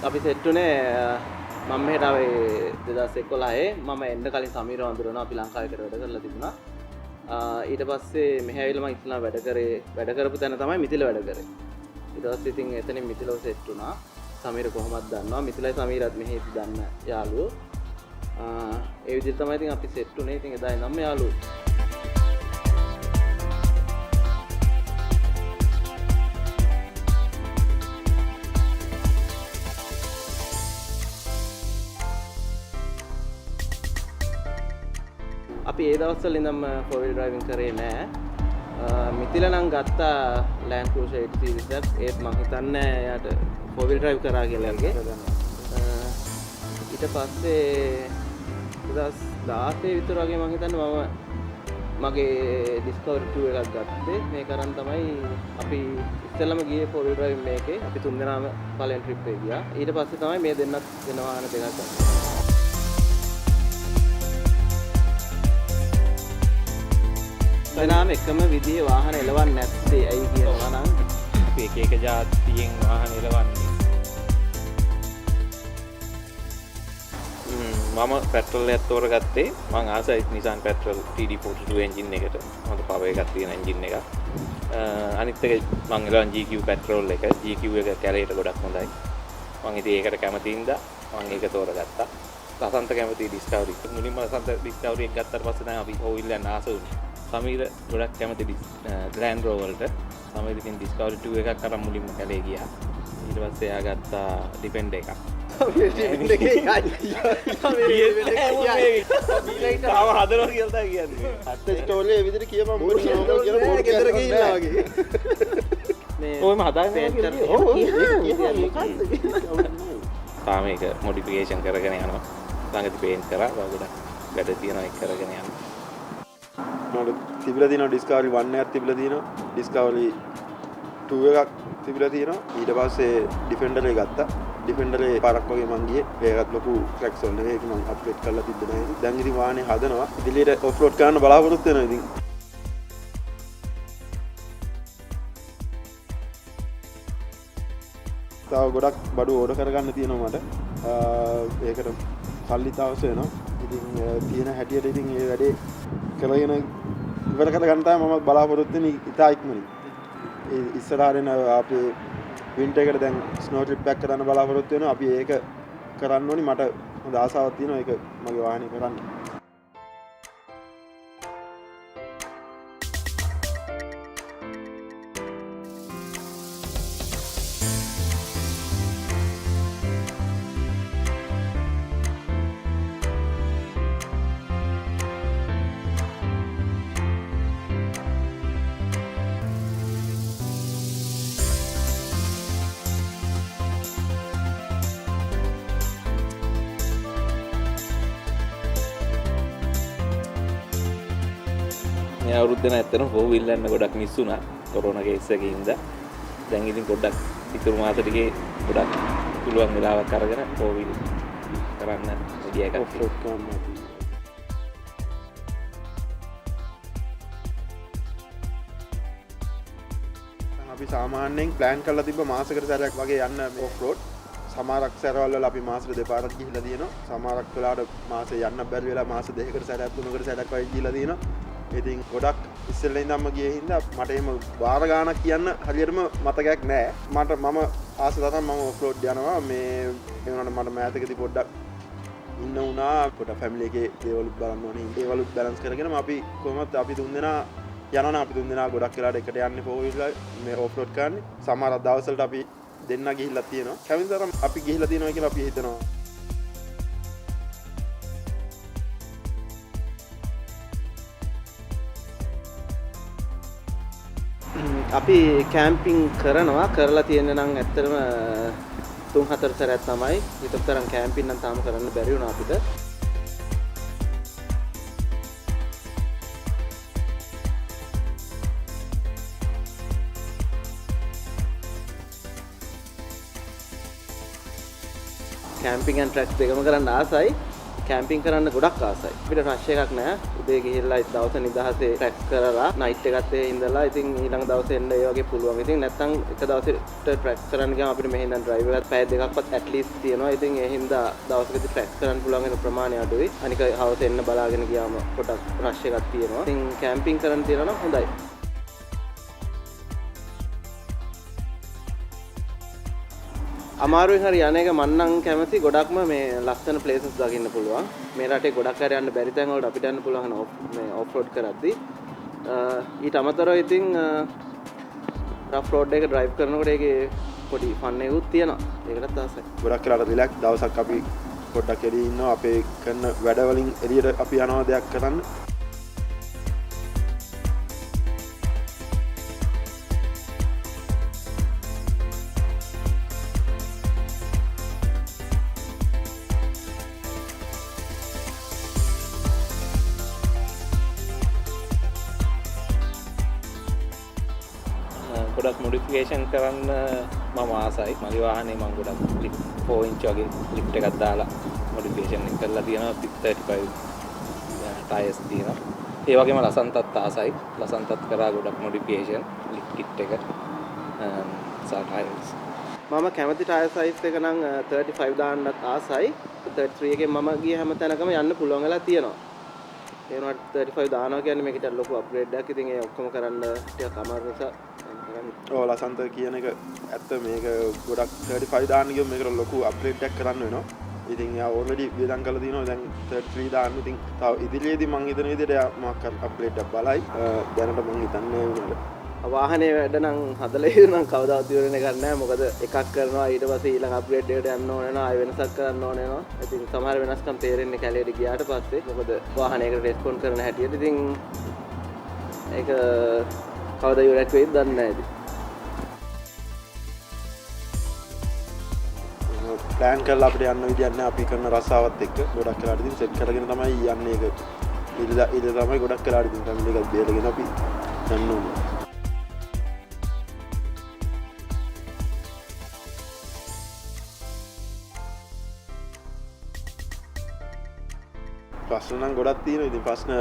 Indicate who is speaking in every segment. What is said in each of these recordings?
Speaker 1: අපි සෙට් උනේ මම මෙහෙට ආවේ 2011 මම එන්න කලින් සමීර වඳුරනවා අපි ලංකාවේ වැඩ කරලා තිබුණා. ඊට පස්සේ මෙහෙ ඇවිල්ලා මම ඉස්ලාම් වැඩ කරපු තැන තමයි මිතිල වැඩ කරේ. ඊට පස්සේ ඉතින් එතනින් මිතිලව සෙට් වුණා. සමීර කොහොමද දන්නවා මිතිලයි සමීරත් මෙහෙ දන්න යාළුවෝ. ඒ විදිහට තමයි ඉතින් අපි සෙට් උනේ. ඉතින් එදා ඉඳන්ම යාළුවෝ. අපි ඒ දවස්වල ඉඳන්ම 4 wheel driving කරේ නෑ. මිතිල නම් ගත්තා Land Cruiser 8 series එකක්. ඒත් මං හිතන්නේ එයාට 4 wheel drive කරා කියලා වගේ. ඊට පස්සේ 2016 විතර වගේ මං හිතන්නේ මම මගේ Discovery 2 එකක් ගත්තේ. මේක අරන් තමයි අපි ඉස්සෙල්ලාම ගියේ 4 wheel driving මේකේ. අපි තුන් දෙනාම පළවෙනි trip එක ගියා. ඊට පස්සේ තමයි මේ දෙන්නත් වෙන වාහන දෙකක් ගත්තා. වෙනාම එකම විදිහේ වාහන එලවන්නේ නැත්තේ ඇයි කියනවා නම්
Speaker 2: අපි එක જાතියෙන් වාහන එලවන්නේ. මම පෙට්‍රල් එකක් තෝරගත්තේ මම ආසයි Nissan Petrol TD42 එන්ජින් එකට. හොඳ පවර් එකක් තියෙන එන්ජින් එකක්. අනිත් එක මම එලවන් GQ පෙට්‍රල් එක. GQ එක කැලේට ගොඩක් හොඳයි. මම ඉතින් ඒකට කැමති හින්දා මම ඒක තෝරගත්තා. ලසන්ත කැමති Discovery. මුලින්ම ලසන්ත Discovery එක ගත්තාට පස්සේ තමයි අපි හොවිල් යන ආස වුනේ. සමීර ගොඩක් කැමති Land Rover වලට. සමීර ඉතින් Discovery 2 එකක් අරන් මුලින්ම කැලේ ගියා. ඊට පස්සේ එයා ගත්තා Defender එකක්.
Speaker 1: Defender එකයි.
Speaker 2: තාම හදනවා කියලා තමයි කියන්නේ.
Speaker 3: අත්ත ස්ටෝරිය ඒ විදිහට කියපම් මොකද කියලා පොඩ් ගෙදර ගිහිල්ලා වගේ.
Speaker 1: මේ
Speaker 2: ඔයම හදාගෙන තාම මේක මොඩිෆිකේෂන් කරගෙන යනවා. ළඟදී පේන්ට් කරා ගොඩක් වැඩ තියෙනවා ඒක කරගෙන යනවා.
Speaker 3: මට තිබිලා තියෙනවා Discovery 1 එකක් තිබිලා තියෙනවා Discovery 2 එකක් තිබිලා තියෙනවා ඊට පස්සේ Defender එක ගත්තා Defender එක පාරක් වගේ මං ගියේ ඒකත් ලොකු ක්‍රැක්ස් වල නෙවෙයි ඒක මං අප්ඩේට් කරලා තිබ්බ නැහැ දැන් ඉතින් වාහනේ හදනවා ඉදිරියට ඔෆ් රෝඩ් කරන්න බලාපොරොත්තු වෙනවා ඉතින් තව ගොඩක් බඩු ඕඩර් කරගන්න තියෙනවා මට ඒකට සල්ලිත් අවශ්‍ය වෙනවා ඉතින් තියෙන හැටියට ඉතින් මේ වැඩේ කරගෙන ඉවර කරගන්න තමයි මම බලාපොරොත්තු වෙන්නේ ඉතා ඉක්මනින්. ඒ ඉස්සරහින් අපේ වින්ටර් එකට දැන් ස්නෝ ට්‍රිප් එකක් කරන්න බලාපොරොත්තු වෙනවා. අපි ඒක කරන්න ඕනි. මට හොඳ ආසාවක් තියෙනවා ඒක මගේ වාහනේ කරන්න.
Speaker 2: මේ අවුරුද්දේ නැත්තන 4 wheel යන්න ගොඩක් මිස් වුණා කොරෝනා කේස් එකකින් ඉඳලා. දැන් ඉතින් පොඩ්ඩක් ඉතුරු මාස ටිකේ ගොඩක් පුළුවන් වෙලාවක් අරගෙන 4 wheel කරන්න ඉඩිය එකක්
Speaker 3: ඔෆ් රෝඩ් කරන්න. අපි සාමාන්‍යයෙන් ප්ලෑන් කරලා තිබ්බ මාසෙකට සැරයක් වගේ යන්න ඔෆ් රෝඩ්. සමහරක් සැරවල් වල අපි මාසෙට දෙපාරක් ගිහිල්ලා තියෙනවා. සමහරක් වෙලාවට මාසෙ යන්න බැරි වෙලා මාස දෙකකට සැරයක් තුනකට සැරයක් වගේ ගිහිල්ලා තියෙනවා. ඉතින් ගොඩක් ඉස්සෙල්ලා ඉඳන්ම ගියේ හින්දා මට එහෙම වාර ගාණක් කියන්න හරියටම මතකයක් නැහැ. මම ආස තරම් මම ඔෆ් රෝඩ් යනවා. මේ ඒ වුණාට මට මෑතකදී පොඩ්ඩක් ඉන්න වුණා. පොඩ ෆැමිලි එකේ දේවලුත් බලන්න ඕනේ. ඒවලුත් බැලන්ස් කරගෙනම අපි කොහොමද අපි තුන්දෙනා යනවා. අපි තුන්දෙනා ගොඩක් වෙලාවට එකට යන්නේ 4 wheeler මේ ඔෆ් රෝඩ් කරන්නේ. සමහර දවස්වලට අපි දෙන්න ගිහිල්ලා තියෙනවා. කැවින් තරම් අපි ගිහිල්ලා තියෙනවා කියලා අපි හිතනවා.
Speaker 1: අපි කැම්පින් කරනවා කරලා තියෙන නම් ඇත්තටම 3-4 සැරයක් තමයි. ඊටත් තරම් කැම්පින් නම් තාම කරන්න බැරි වුණා අපිට. කැම්පින් ඇන්ඩ් ට්‍රැක්ස් දෙකම කරන්න ආසයි. කැම්පින් කරන්න ගොඩක් ආසයි. අපිට රෂ් එකක් නැහැ. උදේ ගිහිල්ලා දවස නිදහසේ ට්‍රැක් කරලා නයිට් එකත් ඉඳලා ඉතින් ඊළඟ දවසේ එන්න ඒ වගේ පුළුවන්. ඉතින් නැත්තම් එක දවසට ට්‍රැක් කරන්න ගියාම අපිට මෙහෙන් දැන් ඩ්‍රයිවර් එකත් පැය දෙකක්වත් ඇට්ලීස්ට් තියෙනවා. ඉතින් ඒ හින්දා දවසකදී ට්‍රැක් කරන්න පුළුවන් වෙන ප්‍රමාණය අඩුයි. අනික හවස එන්න බලාගෙන ගියාම පොඩක් රෂ් එකක් තියෙනවා. ඉතින් කැම්පින් කරන්න තියනවා නම් හොඳයි. අමාරුවෙන් හරි යන එක මම නම් කැමති ගොඩක්ම මේ ලස්සන ප්ලේසස් දකින්න පුළුවන්. මේ රටේ ගොඩක් අය යන්න බැරි තැන් වලට අපිට යන්න පුළුවන් මේ ඔෆ් රෝඩ් කරද්දී. ඊට අමතරව ඉතින් රෆ් රෝඩ් එක ඩ්‍රයිව් කරනකොට ඒකේ පොඩි ෆන් එකකුත් තියෙනවා. ඒකටත් ආසයි.
Speaker 3: ගොඩක් වෙලාවට රිලැක්ස් දවසක් අපි පොඩ්ඩක් එළියේ ඉන්නවා. අපේ කරන වැඩ වලින් එළියට අපි යනවා දෙයක් කරන්න.
Speaker 2: ගොඩක් මොඩිෆිකේෂන් කරන්න මම ආසයි. මගේ වාහනේ මම ගොඩක් 4 ඉන්ච් වගේ ලිෆ්ට් එකක් දාලා මොඩිෆිකේෂන් එක කරලා තියෙනවා. 35 ටයර්ස් තියෙනවා. ඒ වගේම ලසන්තත් ආසයි. ලසන්තත් කරා ගොඩක් මොඩිෆිකේෂන් ලිෆ්ට් කිට් එක සාටයිස්.
Speaker 1: මම කැමති ටයර් සයිස් එක නම් 35 දාන්නත් ආසයි. 33 එකෙන් මම ගිය හැම තැනකම යන්න පුළුවන් වෙලා තියෙනවා. ඒ වුණාට 35 දානවා කියන්නේ මේකට ලොකු අප්ග්‍රේඩ් එකක්. ඉතින් ඒ ඔක්කොම කරන්න ටිකක් අමාරු නිසා
Speaker 3: ඔව් ලසන්ත කියන එක ඇත්ත. මේක ගොඩක් 35 දාන්න ගියොත් මේකට ලොකු අප්ග්‍රේඩ් එකක් කරන්න වෙනවා. ඉතින් යා ඔල්රෙඩි වියදම් කරලා තියෙනවා. දැන් 33 දාන්න. ඉතින් තව ඉදිරියේදී මම හිතන විදිහට මොකක් අප්ග්‍රේඩ් එකක් බලයි. දැනට මම හිතන්නේ උනාට
Speaker 1: වාහනේ වැඩ නම් හදලා ඉවරනම් කවදාවත් ඉවර වෙන්නේ නැහැ. මොකද එකක් කරනවා ඊට පස්සේ ඊළඟ අප්ග්‍රේඩ් එකට යන්න ඕන වෙනවා. ආයෙ වෙනසක් කරන්න ඕන වෙනවා. ඉතින් සමහර වෙනස්කම් තේරෙන්නේ කැලේට ගියාට පස්සේ. මොකද වාහනයකට රෙස්පොන්ඩ් කරන හැටියට. ඉතින් ඒක කවදා ඉවරයක් වෙයිද දන්නේ නැහැ ඉතින්.
Speaker 3: ප්ලෑන් කරලා අපිට යන්න විදියක් නැහැ. අපි කරන රස්සාවත් එක්ක ගොඩක් වෙලාට ඉතින් සෙට් කරගෙන තමයි යන්නේ. ඒක ඉඳ තමයි ගොඩක් වෙලාට ඉතින් ෆැමිලි එකත් බේරගෙන අපි යන්න ඕනේ. ප්‍රශ්න නම් ගොඩක් තියෙනවා. ඉතින් ප්‍රශ්න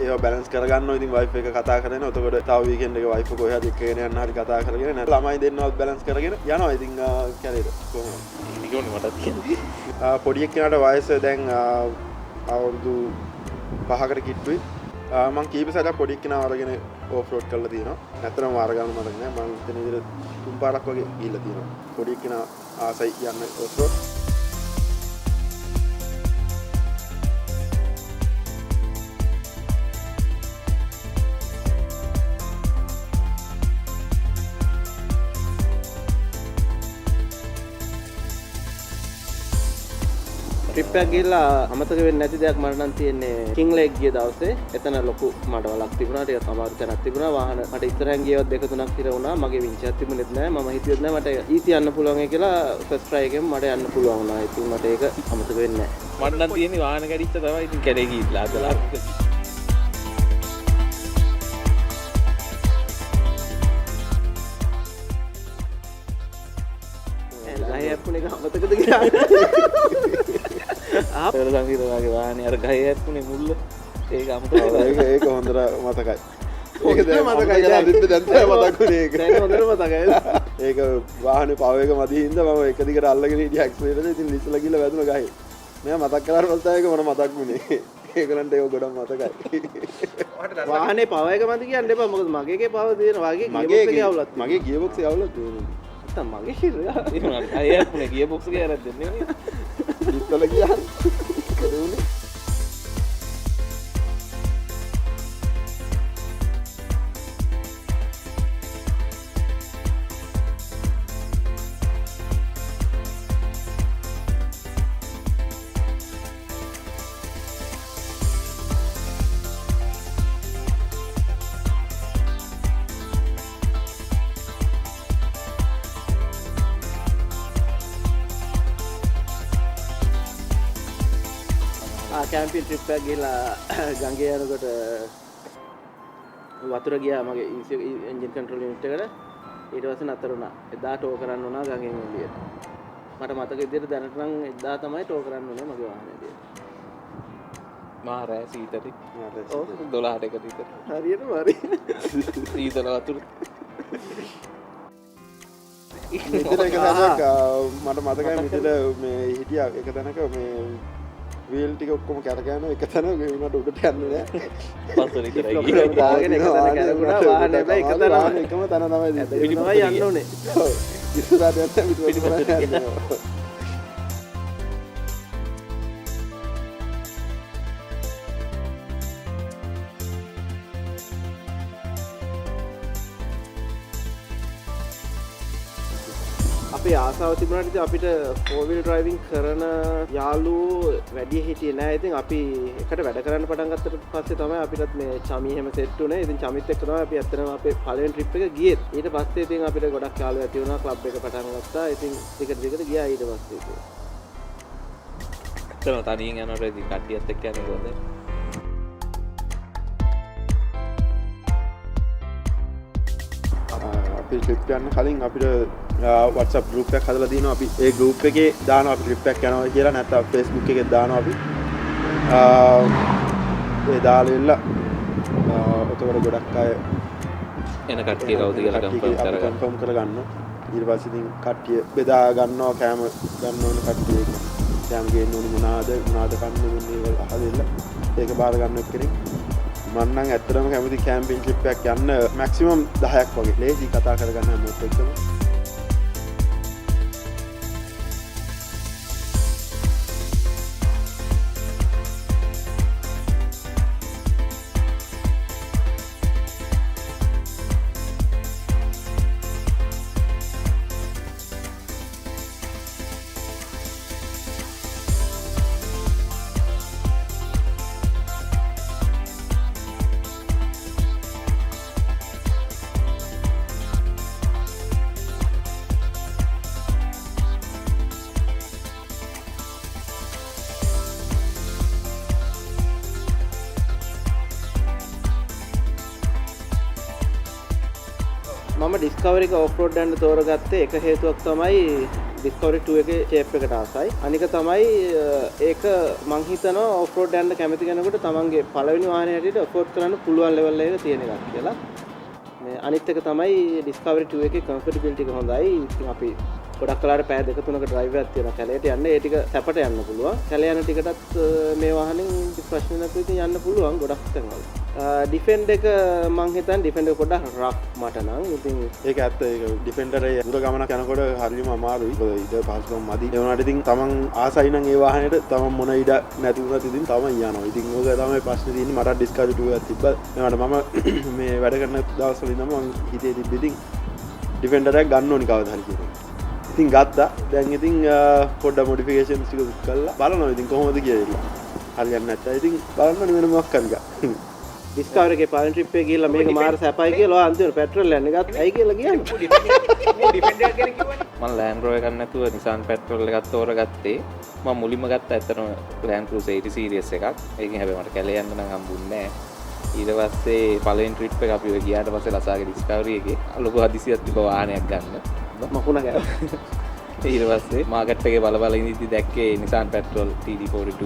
Speaker 3: ඒවා බැලන්ස් කරගන්න ඕනේ. ඉතින් වයිෆ් එක කතා කරගෙන එතකොට තව වීකෙන්ඩ් එක වයිෆ් කොහේ හරි එක්කගෙන යන්න හරි කතා කරගෙන නැත්නම් ළමයි දෙන්නවත් බැලන්ස් කරගෙන යනවා. ඉතින් කැලේට කොහොමද?
Speaker 2: ඉතින් මටත් කියන්නේ
Speaker 3: පොඩි එක්කෙනාට වයස දැන් අවුරුදු 5කට කිට්ටුයි. මම කීප සැරයක් පොඩි එක්කෙනා අරගෙන ඕෆ් රෝඩ් කරලා තියෙනවා. නැත්නම් වාර ගන්න මතක නෑ. මම හිතන විදිහට 3 පාරක් වගේ ගිහිල්ලා තියෙනවා. පොඩි එක්කෙනා ආසයි යන්න ඕෆ් රෝඩ්.
Speaker 1: ට්‍රිප් එකක් ගිහලා අමතක වෙන්නේ නැති දෙයක් මට නම් තියෙන්නේ කිං ලේක් ගිය දවසේ. එතන ලොකු මඩවලක් තිබුණා. ටිකක් අමාරු තැනක් තිබුණා. වාහන මට ඉස්සරහින් ගියවත් 2-3ක් හිර වුණා. මගේ වින්චියක් තිබුණෙත් නැහැ. මම හිතුවෙත් නැහැ මට ඊසි යන්න පුළුවන් කියලා. ෆස්ට් ට්‍රයි එකෙන් මට යන්න පුළුවන් වුණා. ඉතින් මට ඒක අමතක වෙන්නේ නැහැ.
Speaker 2: මට නම් තියෙන්නේ වාහන කැඩිච්ච තමයි ඉතින් කැලේ ගිහිල්ලා අදලා
Speaker 1: ගහේ ඇප්පුණ එක අමතකද කියලා.
Speaker 2: පෙර සංගීතවාගේ වාහනේ අර ගහේ ඇප්පුනේ මුල්ල ඒක අමතක
Speaker 3: ඒක හොඳට මතකයි. ඒක දැන් මතකයි කියලා අදින්න දැන් තමයි මතකුනේ ඒක.
Speaker 1: දැන් හොඳට මතකයි.
Speaker 3: ඒක වාහනේ පව එක මදි හින්දා මම එක දිගට අල්ලගෙන හිටියා ඇක්සිඩන්ට් එක. ඉතින් ලිස්සලා ගිහලා වැදුණා ගහේ. මෙයා මතක් කරලා පස්සේ ඒක මට මතක් වුණේ. ඒගොල්ලන්ට ඒක ගොඩක් මතකයි.
Speaker 1: වාහනේ පව එක මදි කියන්න එපා. මොකද මගේ එකේ පව තියෙනවා.
Speaker 3: මගේ ගියර්බොක්ස් එක අවුලක් තියෙනවා.
Speaker 1: මගේ හිරා
Speaker 2: අයපුනේ ගිය බොක්ස් එක ඇරක් දෙන්නේ නේ.
Speaker 3: ඉස්සල ගියා. කරුනේ.
Speaker 1: කැම්පින් ට්‍රිප් එකක් ගිහලා ගඟේ යනකොට වතුර ගියා මගේ එන්ජින් කන්ට්‍රෝල් යුනිට් එකට. ඊට පස්සේ නතර වුණා. එදා ටෝ කරන්න උනා ගඟෙන් එළියට. මට මතක විදිහට දැනට නම් එදා තමයි ටෝ කරන්න උනේ මගේ වාහනේ.
Speaker 2: මාරෑ සීතට
Speaker 1: ඔව්
Speaker 2: 12ට එක විතර
Speaker 1: හරියට මාරි
Speaker 2: සීතල වතුර
Speaker 3: මෙතන එක තැනක් මට මතකයි මෙතන මේ හිටිය එක තැනක මේ වීල් ටික ඔක්කොම කැරකෑන එක තැන වුණාට උඩට යන්නේ නෑ
Speaker 2: පස්සට විතරයි
Speaker 1: දාගෙන එක තැන කැරකුණා වාහනේ හැබැයි එක තැන
Speaker 3: එකම තැන තමයි
Speaker 1: තමයි යන්න ඕනේ
Speaker 3: ඉස්සරහට යන්න පිටුපස්සට යන්න
Speaker 1: අපේ ආසාව තිබුණාට ඉතින් අපිට 4-wheel driving කරන යාළුවෝ වැඩි හිටියේ නෑ. ඉතින් අපි එකට වැඩ කරන්න පටන් ගත්තට පස්සේ තමයි අපිටත් මේ චමි හැම සෙට් උනේ. ඉතින් චමිත් එක්ක තමයි අපි ඇත්තටම අපේ පළවෙනි ට්‍රිප් එක ගියේ. ඊට පස්සේ ඉතින් අපිට ගොඩක් යාළුවෝ ඇති වුණා. ක්ලබ් එක පටන් ගත්තා. ඉතින් ටිකට ගියා ඊට පස්සේ ඉතින්.
Speaker 2: ඇත්තම තනියෙන් යනකොට ඉතින් කට්ටියත් එක්ක යන්නේ කොහොමද?
Speaker 3: අපි ට්‍රිප් යන්න කලින් අපිට WhatsApp group එකක් හදලා තියෙනවා. අපි ඒ group එකේ දානවා අපි ට්‍රිප් එකක් යනවා කියලා. නැත්නම් Facebook එකේ දානවා අපි. ඒ දාලා එතකොට ගොඩක් අය
Speaker 2: එන කට්ටිය කවුද කියලා
Speaker 3: කන්ෆර්ම් කරගන්න. ඊට පස්සේ ඉතින් කට්ටිය බෙදා ගන්නවා කෑම ගන්න ඕන කට්ටිය එක. කෑම ගේන්න ඕනේ මොනවාද කන්නේ මෙන්න ඒවල් අහදෙන්න. ඒක බාර ගන්න එක්කෙනෙක්. මම නම් ඇත්තටම කැමති කැම්පින් ට්‍රිප් එකක් යන්න මැක්සිමම් 10ක් වගේ. ලේසි කතා කරගන්න හැමෝත් එක්කම.
Speaker 1: මම ඩිස්කවරි එක ඔෆ් රෝඩ් යන්න තෝරගත්තේ එක හේතුවක් තමයි ඩිස්කවරි 2 එකේ ෂේප් එකට ආසයි. අනික තමයි ඒක මං හිතනවා ඔෆ් රෝඩ් යන්න කැමති කෙනෙකුට තමන්ගේ පළවෙනි වාහනේ හැටියට ඔෆ් කරන්න පුළුවන් ලෙවල් එක තියෙන එකක් කියලා. මේ අනිත් එක තමයි ඩිස්කවරි 2 එකේ කම්ෆර්ටබිලිටි එක හොඳයි. ඉතින් අපි ගොඩක් කලාවට පැය 2-3ක ඩ්‍රයිව් එකක් තියෙනවා. කැලේට යන්න ඒ ටික සැපට යන්න පුළුවන්. කැලේ යන ටිකටත් මේ වාහනේ ප්‍රශ්න නැතුව ඉතින් යන්න පුළුවන් ගොඩක් තැන්වල. ඩිෆෙන්ඩ් එක මං හිතන්නේ ඩිෆෙන්ඩ් එක පොඩ්ඩක් රෆ් මට නම්. ඉතින්
Speaker 3: ඒක ඇත්ත. ඒක ඩිෆෙන්ඩර් එක දුර ගමනක් යනකොට හරියම අමාරුයි. මොකද ඉත පහසුකම් මදි. ඒ වුණාට ඉතින් තමන් ආසයි නම් ඒ වාහනේට තමන් මොන ඉඩ නැති වුණත් ඉතින් තමන් යනවා. ඉතින් ඕක තමයි ප්‍රශ්නේ තියෙන්නේ. මට ඩිස්කවරි 2 එකක් තිබ්බා. ඒකට මම මේ වැඩ කරන දවස්වල ඉඳන් මම හිතේ තිබ්බ ඉතින් ඩිෆෙන්ඩර් එකක් ගන්න ඕනි කවදා හරි කියලා. ඉතින් ගත්තා. දැන් ඉතින් පොඩ්ඩක් මොඩිෆිකේෂන්ස් ටික කරලා බලනවා ඉතින් කොහොමද කියලා. හරියන්නේ නැත්නම් ඉතින් බලන්න වෙන මොකක් කරගන්න.
Speaker 1: ඩිස්කවරි එකේ පළවෙනි ට්‍රිප් එකේ ගිහලා මේක මාර සැපයි කියලා ඔය අන්තිමට පෙට්‍රල් යන්න ගත්තා. ඇයි කියලා කියන්නේ?
Speaker 2: මම Land Rover එකක් නැතුව Nissan Patrol එකක් තෝරගත්තේ. මම මුලින්ම ගත්තා ඇත්තටම Land Cruiser 80 series එකක්. ඒකෙන් හැබැයි මට කැලේ යන්න නම් හම්බුන්නේ නැහැ. ඊට පස්සේ පළවෙනි ට්‍රිප් එක අපි ගියාට පස්සේ ලසාගේ ඩිස්කවරි එකේ ලොකු හදිසියක් තිබ්බ වාහනයක් ගන්න.
Speaker 1: මකුණ ගෑ.
Speaker 2: ඊට පස්සේ මාකට් එකේ බල ඉඳිද්දි දැක්කේ Nissan Patrol TD42.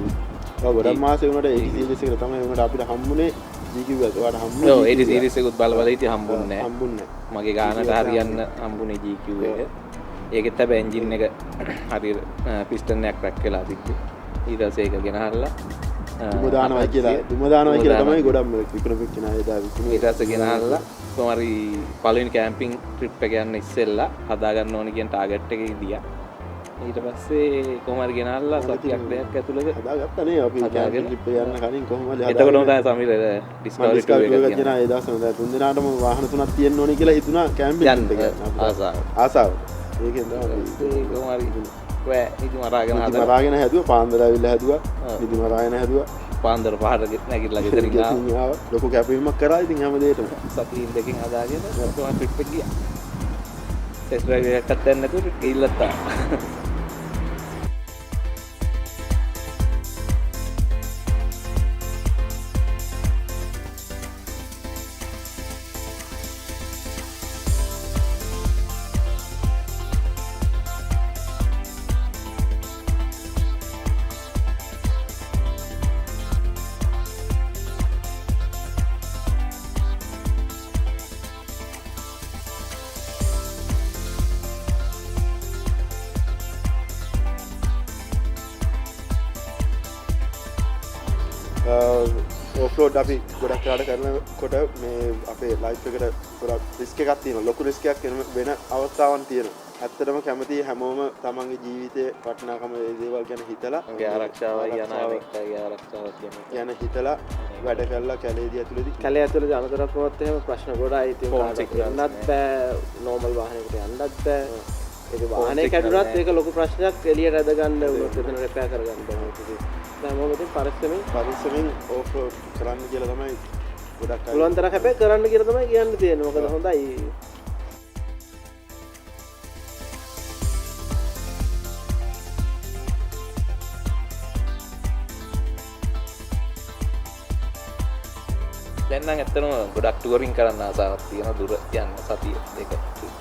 Speaker 3: ඔව් ගොඩක් මාසේ වුණාට 80 series එකට තමයි උනට අපිට හම්බුනේ GQ එක. ඔයාලට හම්බුනේ.
Speaker 2: ඔව් 80 series එකකුත් බල හිටිය හම්බුන්නේ නැහැ.
Speaker 3: හම්බුන්නේ
Speaker 2: මගේ ගානට හරියන්න හම්බුනේ GQ එක. ඒකෙත් හැබැයි එන්ජින් එක හරියට පිස්ටන් එකක් රැක් වෙලා තිබ්බේ. ඊට පස්සේ ඒක ගෙනහල්ලා
Speaker 3: දුම දානවා කියලා තමයි ගොඩක් විකුණපු කෙනා එදා විකුණු.
Speaker 2: ඊට පස්සේ ගෙනහල්ලා කොහමරි පළවෙනි කැම්පින් ට්‍රිප් එක යන්න ඉස්සෙල්ලා හදා ගන්න ඕනේ කියන ටාගට් එකේ ගියා. ඊට පස්සේ කොහමරි ගෙනහල්ලා සතියක් දෙකක් ඇතුළත
Speaker 3: හදාගත්තා නේ අපි කැම්පින් ට්‍රිප් එක යන්න කලින් කොහොමද
Speaker 2: එතකොටම තමයි සමීර ඩිස්කවරි
Speaker 3: එක ගෙන ඒ දවස් වල තුන් දිනාටම වාහන තුනක් තියෙන්න ඕනේ කියලා හිතුණා කැම්පින්
Speaker 2: යන්න
Speaker 3: ආසාව. ඒකෙන් තමයි
Speaker 2: කොහමරි ඔය ඉතින් අරගෙන
Speaker 3: හදාගෙන හැදුවා පාන්දර ඇවිල්ලා හැදුවා. ඉතින් අරගෙන හැදුවා.
Speaker 2: පාන්දර පහට නැගිටලා ගෙදරින් ආවා.
Speaker 3: ලොකු කැපවීමක් කරා ඉතින් හැමදේටම.
Speaker 2: සතියින් දෙකකින් හදාගෙන කොහොම ට්‍රිප් එක ගියා. ටෙස්ට් ඩ්‍රයිව් එකක් ගන්න නැතුව ගිහිල්ලත් ආවා.
Speaker 3: ඕෆ්ලෝඩ් අපි ගොඩක් කාඩ කරනකොට මේ අපේ ලයිෆ් එකට ගොඩක් රිස්ක් එකක් තියෙනවා. ලොකු රිස්ක් එකක් වෙන අවස්ථාවන් තියෙනවා. ඇත්තටම කැමති හැමෝම තමන්ගේ ජීවිතයේ වටිනාකම ඒ දේවල් ගැන හිතලා
Speaker 2: ආරක්ෂාවයි අනාගතයේ ආරක්ෂාව
Speaker 3: ගැන හිතලා වැඩ කරලා කැලේදී ඇතුළේදී
Speaker 1: කැලේ ඇතුළේ අනතුරක්වත් එහෙම ප්‍රශ්න ගොඩයි ඉතින් යන්නත් බෑ නෝමල් වාහනයකට යන්නත් බෑ ඒක වාහනේ කැඩුනත් ඒක ලොකු ප්‍රශ්නයක් එළියට ඇද ගන්න උනොත් එතන රිපෙයාර් කරගන්න බෑ හැමෝම ඉතින්
Speaker 3: පරිස්සමෙන් ඕෆ්රෝඩ් කරන්න කියලා තමයි ගොඩක් අය
Speaker 1: පුළුවන් තරම් හැබැයි කරන්න කියලා තමයි කියන්න තියෙන්නේ මොකද හොඳයි
Speaker 2: දැන් නම් ඇත්තටම ගොඩක් ටුවරින් කරන්න ආසාවක් තියෙනවා දුර යන්න සතිය දෙක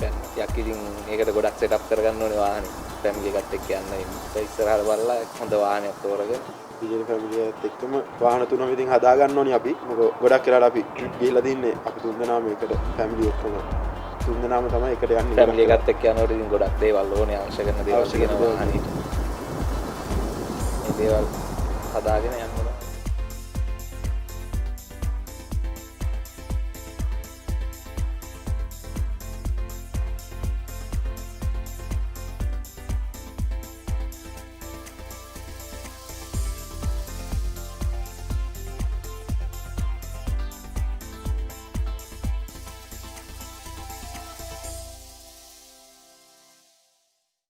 Speaker 2: යන්න. යක් ඉතින් ඒකට ගොඩක් සෙටප් කරගන්න ඕනේ වාහනේ. ෆැමිලි එකත් එක්ක යන්න ඉන්න. ඉස්සරහට බලලා හොඳ වාහනයක් තෝරගෙන
Speaker 3: ඩීජේ ෆැමිලි එකත් එක්කම වාහන තුනම ඉතින් හදා ගන්න ඕනේ අපි. මොකද ගොඩක් වෙලාවට අපි ට්‍රිප් ගිහලා තින්නේ අපි තුන්දෙනාම එකට ෆැමිලි ඔක්කොම තුන්දෙනාම තමයි එකට යන්නේ.
Speaker 2: ෆැමිලි එකත් එක්ක යනකොට ඉතින් ගොඩක් දේවල් ඕනේ අවශ්‍ය කරන දේවල් තියෙනවා වාහනේ. මේ දේවල් හදාගෙන